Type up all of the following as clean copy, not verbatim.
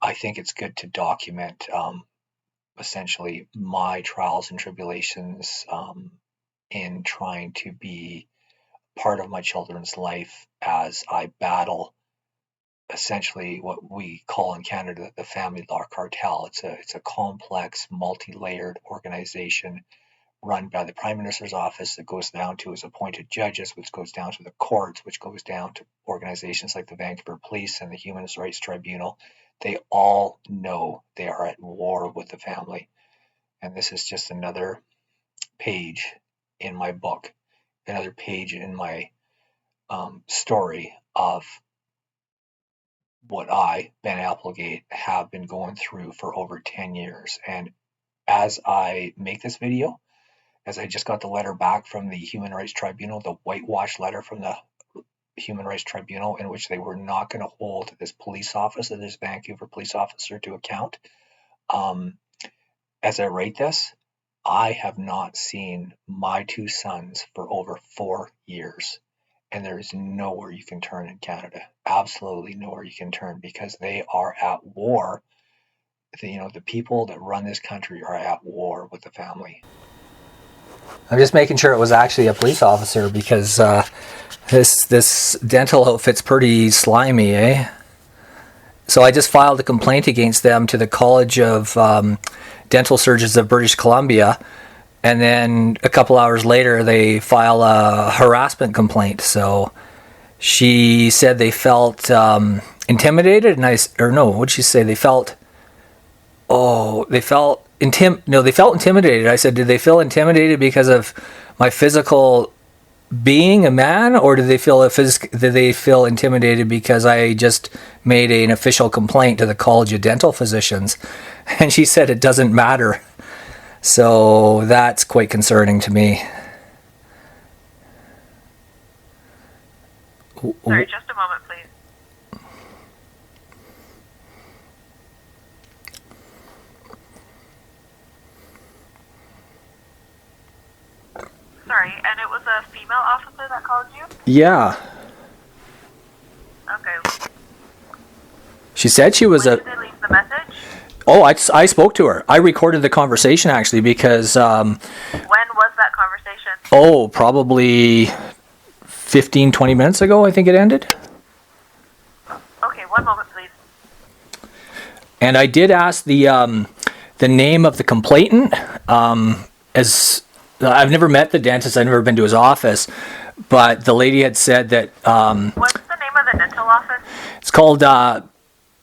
I think it's good to document essentially my trials and tribulations in trying to be part of my children's life as I battle essentially what we call in Canada the family law cartel. It's a complex, multi-layered organization run by the Prime Minister's office that goes down to his appointed judges, which goes down to the courts, which goes down to organizations like the Vancouver Police and the Human Rights Tribunal. They all know they are at war with the family. And this is just another page in my book, another page in my story of what I, Ben Applegate, have been going through for over 10 years. And as I make this video, as I just got the letter back from the Human Rights Tribunal, the whitewash letter from the Human Rights Tribunal, in which they were not going to hold this police officer, this Vancouver police officer, to account. As I write this, I have not seen my two sons for over 4 years. And there is nowhere you can turn in Canada. Absolutely nowhere you can turn, because they are at war. The people that run this country are at war with the family. I'm just making sure it was actually a police officer, because this dental outfit's pretty slimy, eh? So I just filed a complaint against them to the College of Dental Surgeons of British Columbia, and then a couple hours later they file a harassment complaint. So she said they felt intimidated, what'd she say? They felt intimidated. I said, did they feel intimidated because of my physical being a man, or did they feel intimidated because I just made an official complaint to the College of Dental Physicians? And she said it doesn't matter. So that's quite concerning to me. Sorry, just a moment, please. Sorry, and it was a female officer that called you? Yeah. Okay. She said she was Did they leave the message? Oh, I spoke to her. I recorded the conversation, actually, because... when was that conversation? Oh, probably 15, 20 minutes ago, I think it ended. Okay, one moment, please. And I did ask the name of the complainant. As I've never met the dentist, I've never been to his office, but the lady had said that... what's the name of the dental office? It's called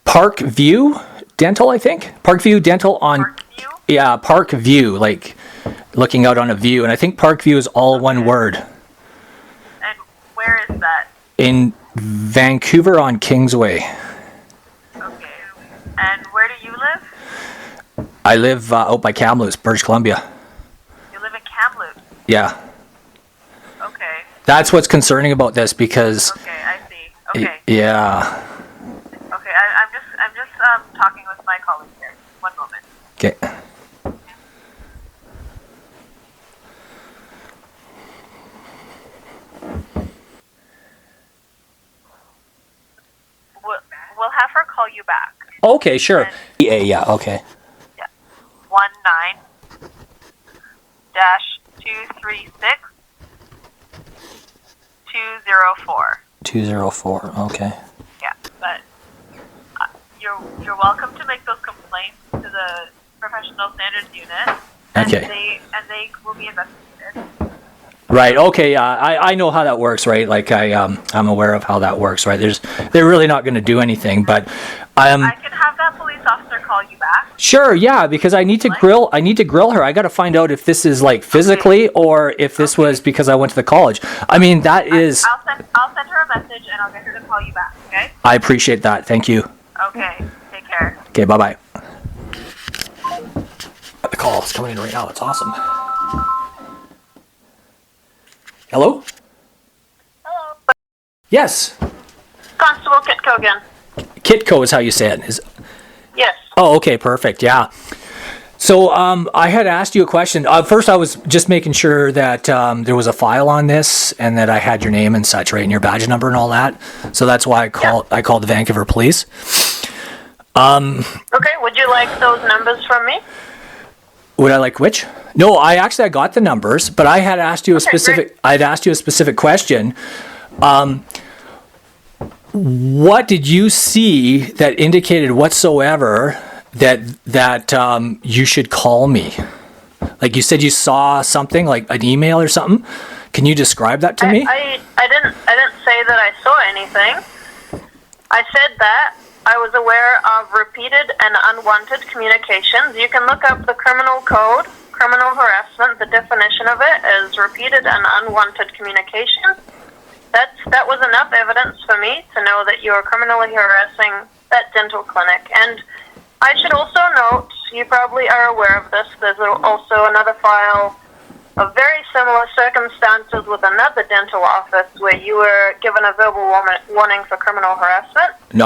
Park View Dental, I think. Park View Dental on... Park View? Yeah, Park View, like looking out on a view. And I think Park View is all one word. And where is that? In Vancouver on Kingsway. Okay. And where do you live? I live out by Kamloops, British Columbia. You live in Kamloops? Yeah. Okay. That's what's concerning about this, because... Okay, I see. Okay. Yeah. Okay, I'm just talking with my colleague here. One moment. Okay. We'll have her call you back. Okay, sure. Yeah, okay. Yeah. 19 -236 204. 204, okay. Yeah, but you're welcome to make those complaints to the Professional Standards Unit, and Okay. they will be investigated. Right. Okay. I know how that works. Right. Like I'm aware of how that works. Right. They're really not going to do anything. But I can have that police officer call you back. Sure. Yeah. Because I need to grill her. I got to find out if this is like physically or if this was because I went to the college. I mean, that is. I'll send her a message and I'll get her to call you back. Okay. I appreciate that. Thank you. Okay. Take care. Okay. Bye bye. The call is coming in right now. It's awesome. Hello? Hello. Yes. Constable Khytko again. Khytko is how you say it. Yes. Oh, okay, perfect. Yeah. So I had asked you a question. First, I was just making sure that there was a file on this and that I had your name and such, right, and your badge number and all that. So that's why I called the Vancouver Police. Okay, would you like those numbers from me? Would I like which? No, I got the numbers, but I had asked you a specific. Great. I'd asked you a specific question. What did you see that indicated whatsoever that you should call me? Like you said, you saw something like an email or something. Can you describe that to me? I didn't say that I saw anything. I said that I was aware of repeated and unwanted communications. You can look up the criminal code, criminal harassment. The definition of it is repeated and unwanted communication. That was enough evidence for me to know that you are criminally harassing that dental clinic. And I should also note, you probably are aware of this, there's also another file of very similar circumstances with another dental office where you were given a verbal warning for criminal harassment. No,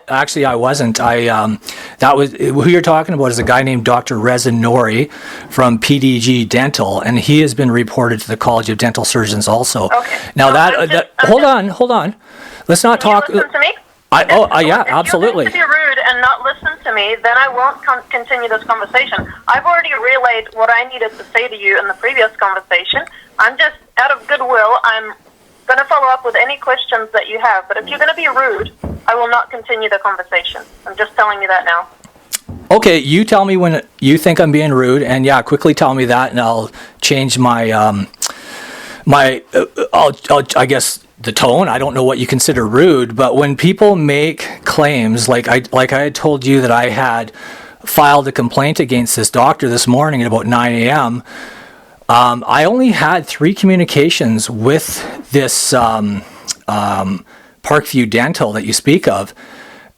actually I wasn't. That was who you're talking about is a guy named Dr. Reza Nouri from PDG Dental, and he has been reported to the College of Dental Surgeons also. Okay. Now hold on. Let's not talk. Listen to me. Yeah, absolutely. If you're going to be rude and not listen to me, then I won't continue this conversation. I've already relayed what I needed to say to you in the previous conversation. I'm just, out of goodwill, I'm going to follow up with any questions that you have. But if you're going to be rude, I will not continue the conversation. I'm just telling you that now. Okay, you tell me when you think I'm being rude, and yeah, quickly tell me that, and I'll change my I guess the tone. I don't know what you consider rude, but when people make claims, like I had told you that I had filed a complaint against this doctor this morning at about 9 a.m. I only had 3 communications with this Parkview Dental that you speak of,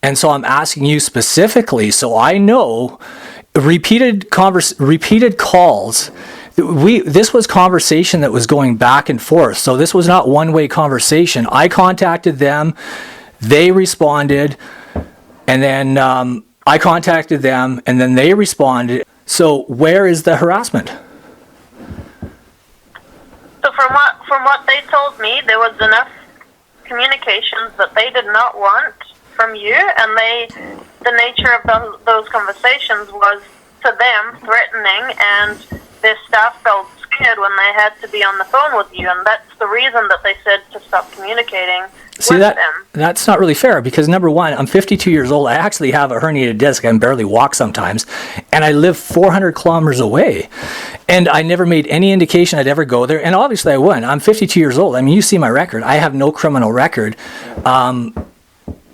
and so I'm asking you specifically, so I know repeated calls. This was conversation that was going back and forth. So this was not one-way conversation. I contacted them, they responded, and then I contacted them, and then they responded. So where is the harassment? So from what they told me, there was enough communications that they did not want from you, and the nature of those conversations was to them threatening, and their staff felt scared when they had to be on the phone with you, and that's the reason that they said to stop communicating with them. That's not really fair, because number one, I'm 52 years old. I actually have a herniated disc. I can barely walk sometimes, and I live 400 kilometers away, and I never made any indication I'd ever go there, and obviously I wouldn't. I'm 52 years old. I mean, you see my record. I have no criminal record.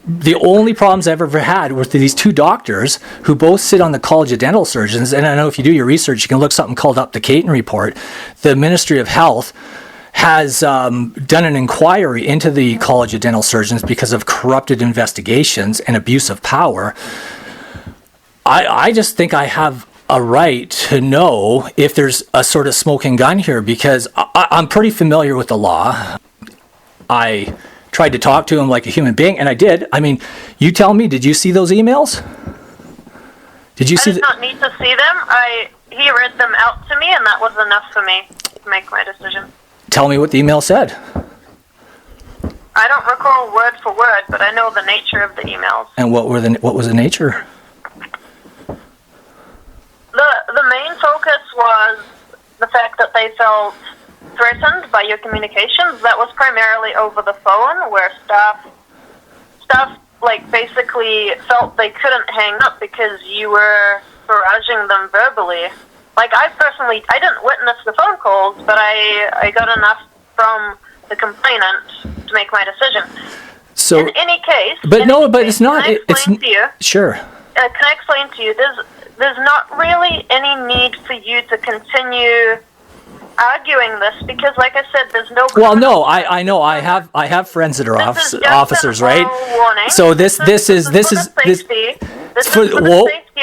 The only problems I've ever had were these 2 doctors who both sit on the College of Dental Surgeons, and I know if you do your research, you can look something called up the Caton Report. The Ministry of Health has done an inquiry into the College of Dental Surgeons because of corrupted investigations and abuse of power. I just think I have a right to know if there's a sort of smoking gun here, because I'm pretty familiar with the law. I tried to talk to him like a human being, and I did. I mean, you tell me, did you see those emails? Did you see? I did not need to see them. He read them out to me, and that was enough for me to make my decision. Tell me what the email said. I don't recall word for word, but I know the nature of the emails. And what was the nature? The main focus was the fact that they felt threatened by your communications. That was primarily over the phone, where staff like basically felt they couldn't hang up because you were barraging them verbally. Like I didn't witness the phone calls, but I got enough from the complainant to make my decision. So in any case, it's not. Sure. Can I explain to you? There's not really any need for you to continue arguing this, because like I said, there's no... Well, no, I know. I have friends that are officers, right? Warning. So this is for the safety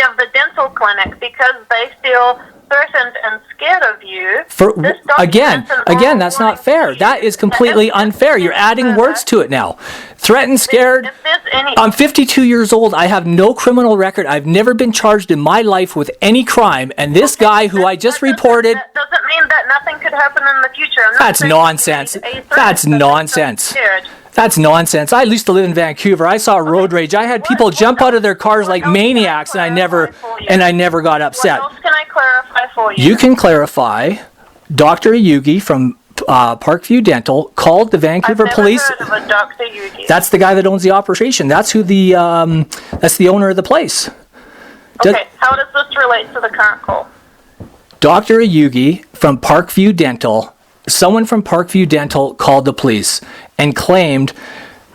of the dental clinic, because they feel threatened and scared of you. Again, that's not fair. That is completely unfair. You're adding words to it now. Threatened, scared. I'm 52 years old. I have no criminal record. I've never been charged in my life with any crime. And this guy who I just reported... That doesn't mean that nothing could happen in the future. That's nonsense. That's nonsense. That's nonsense. I used to live in Vancouver. I saw road rage. I had people jump out of their cars like maniacs, and I never got upset. What else can I clarify for you? You can clarify. Dr. Ayugi from Parkview Dental called the Vancouver police. I've never heard of a Dr. Yugi. That's the guy that owns the operation. That's who that's the owner of the place. Okay, how does this relate to the current call? Dr. Ayugi from Parkview Dental, someone from Parkview Dental called the police and claimed,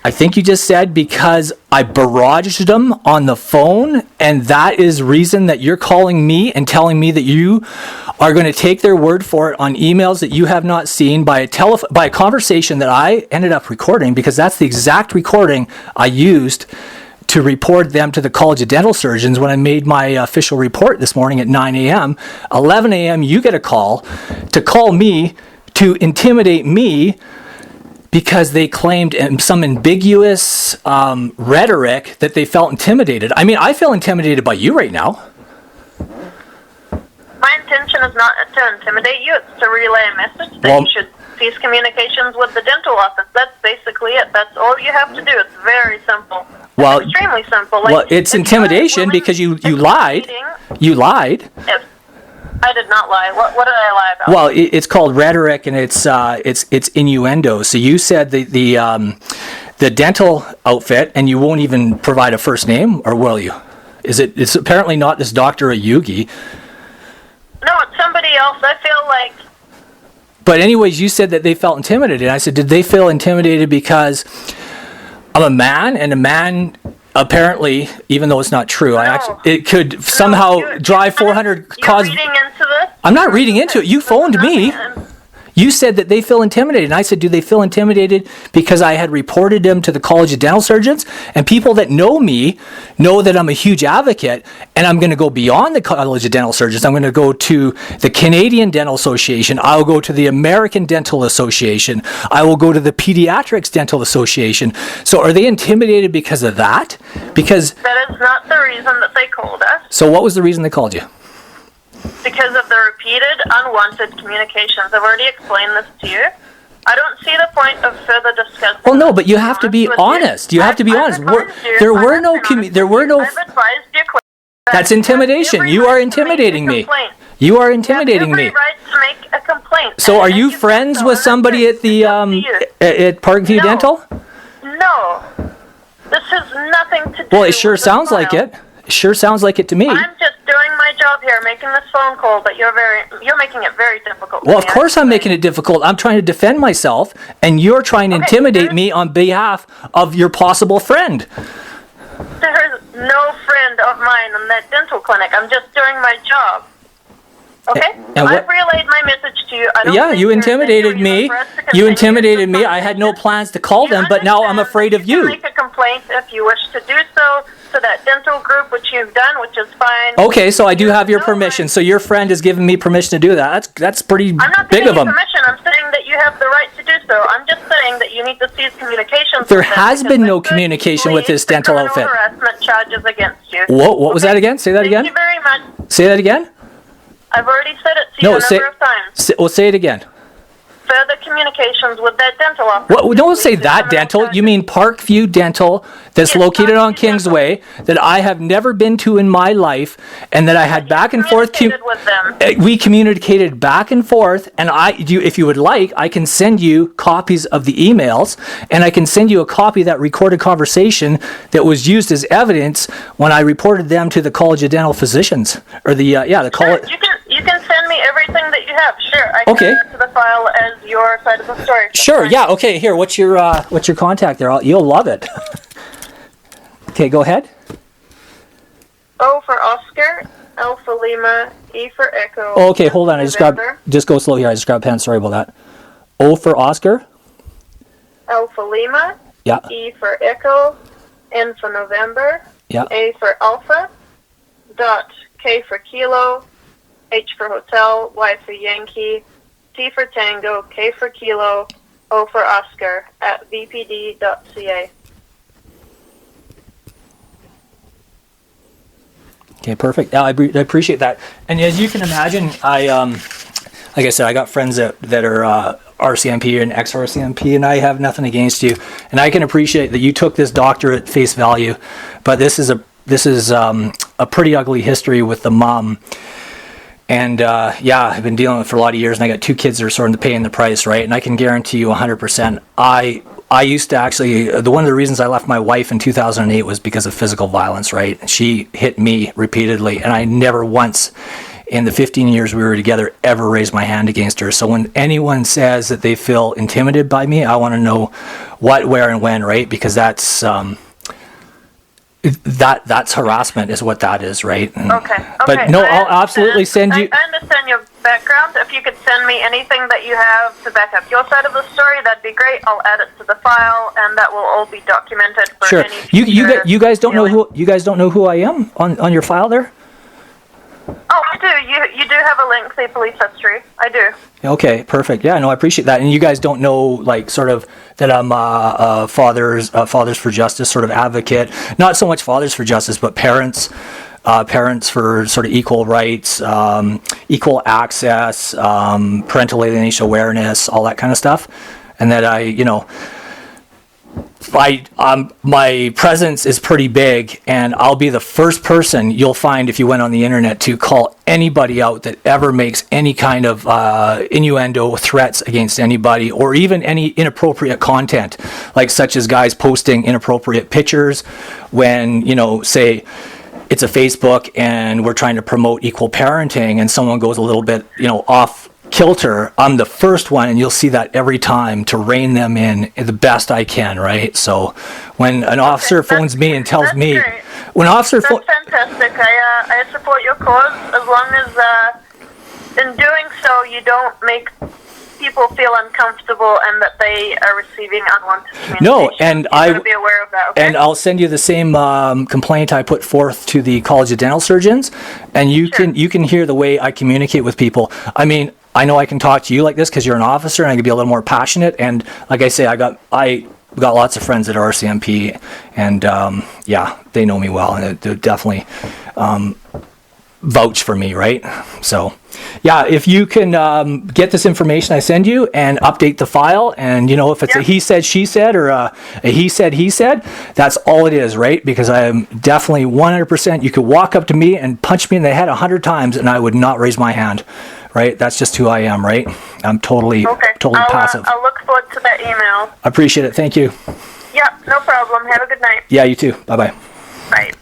I think you just said, because I barraged them on the phone, and that is reason that you're calling me and telling me that you are going to take their word for it on emails that you have not seen by a conversation that I ended up recording, because that's the exact recording I used to report them to the College of Dental Surgeons when I made my official report this morning at 9 a.m. 11 a.m. you get a call to call me to intimidate me because they claimed some ambiguous rhetoric that they felt intimidated. I mean, I feel intimidated by you right now. My intention is not to intimidate you. It's to relay a message that you should cease communications with the dental office. That's basically it. That's all you have to do. It's very simple. Well, it's extremely simple. Well, it's intimidation because you lied. You lied. I did not lie. What did I lie about? Well, it's called rhetoric, and it's innuendo. So you said the dental outfit, and you won't even provide a first name, or will you? It's apparently not this Dr. Ayugi. No, it's somebody else. I feel like. But anyways, you said that they felt intimidated. I said, did they feel intimidated because I'm a man, and a man apparently, even though it's not true, it could somehow drive 400 cars. You're reading into this? I'm not reading into it. You phoned me. You said that they feel intimidated. And I said, do they feel intimidated because I had reported them to the College of Dental Surgeons? And people that know me know that I'm a huge advocate, and I'm going to go beyond the College of Dental Surgeons. I'm going to go to the Canadian Dental Association. I will go to the American Dental Association. I will go to the Pediatrics Dental Association. So are they intimidated because of that? Because that is not the reason that they called us. So what was the reason they called you? Because of the repeated, unwanted communications. I've already explained this to you. I don't see the point of further discussing. Well, no, but you have to be honest. You have to be honest. There were no. I've advised you. That's intimidation. You are intimidating me. You are intimidating me. You have every right to make a complaint. So, are you friends with somebody at the at Parkview Dental? No. This has nothing to do. Well, it sure sounds like it. It sure sounds like it to me. I'm just doing my job here, making this phone call, but you're making it very difficult. Well, of course I'm making it difficult. I'm trying to defend myself, and you're trying to intimidate me on behalf of your possible friend. There's no friend of mine in that dental clinic. I'm just doing my job. Okay? I've relayed my message to you. You intimidated me. You intimidated me. I had no plans to call them, but now I'm afraid of you. You can make a complaint if you wish to do so to that dental group, which you've done, which is fine. Okay, so I do have your permission. So your friend has given me permission to do that. That's pretty big of him. I'm not giving you permission. I'm saying that you have the right to do so. I'm just saying that you need to cease communications. There has been no communication with this dental outfit. Harassment charges against you. What was that again? Say that again. Thank you very much. Say that again. I've already said it to you a number of times. Say it again. Further communications with that dental office. Well, don't say that dental. You mean Parkview Dental, that's located on Kingsway, that I have never been to in my life, and that I had back and forth. With them. We communicated back and forth, and if you would like, I can send you copies of the emails, and I can send you a copy of that recorded conversation that was used as evidence when I reported them to the College of Dental Physicians, or the college. You can send me everything that you have. Sure, I can add to the file as your side of the story. Sure. Yeah. Okay. Here. What's your contact there? You'll love it. Okay. Go ahead. O for Oscar, L for Lima, E for Echo. Oh, okay. Hold on. Just go slow here. I just grabbed a pen. Sorry about that. O for Oscar. L for Lima. Yeah. E for Echo. N for November. Yeah. A for Alpha. Dot K for Kilo. H for Hotel, Y for Yankee, T for Tango, K for Kilo, O for Oscar, at vpd.ca. Okay, perfect. I appreciate that. And as you can imagine, like I said, I got friends that are RCMP and ex-RCMP, and I have nothing against you. And I can appreciate that you took this doctor at face value, but this is a pretty ugly history with the mom. And I've been dealing with it for a lot of years, and I got 2 kids that are starting to pay in the price, right? And I can guarantee you 100%. I used to actually, one of the reasons I left my wife in 2008 was because of physical violence, right? She hit me repeatedly, and I never once in the 15 years we were together ever raised my hand against her. So when anyone says that they feel intimidated by me, I want to know what, where, and when, right? Because that's harassment is what that is, right? And, Okay. but no, I'll absolutely send you. I understand your background. If you could send me anything that you have to back up your side of the story, that'd be great. I'll add it to the file, and that will all be documented for Sure. any You guys don't know who I am on your file there? Oh, I do. You do have a lengthy police history. I do. Okay, perfect. Yeah, no, I appreciate that. And you guys don't know, like, sort of that I'm a Fathers for Justice sort of advocate. Not so much Fathers for Justice, but parents for sort of equal rights, equal access, parental alienation awareness, all that kind of stuff. And that my presence is pretty big, and I'll be the first person you'll find if you went on the internet to call anybody out that ever makes any kind of innuendo threats against anybody, or even any inappropriate content, like such as guys posting inappropriate pictures when, say it's a Facebook and we're trying to promote equal parenting and someone goes a little bit, off kilter. I'm the first one, and you'll see that every time, to rein them in the best I can, right? So when an officer phones me and tells me, great. when an officer That's fantastic. I support your cause, as long as in doing so you don't make people feel uncomfortable and that they are receiving unwanted communication. No, and I gotta be aware of that. Okay? And I'll send you the same complaint I put forth to the College of Dental Surgeons, and you can hear the way I communicate with people. I mean, I know I can talk to you like this because you're an officer, and I can be a little more passionate. And like I say, I got lots of friends that are RCMP, and they know me well, and they definitely vouch for me, right? So, yeah, if you can get this information I send you and update the file, and if it's a he said, she said, or a he said, that's all it is, right? Because I am definitely 100%. You could walk up to me and punch me in the head 100 times, and I would not raise my hand. Right, that's just who I am. Right, I'm totally passive. I'll look forward to that email. I appreciate it. Thank you. Yeah, no problem. Have a good night. Yeah, you too. Bye-bye. Bye.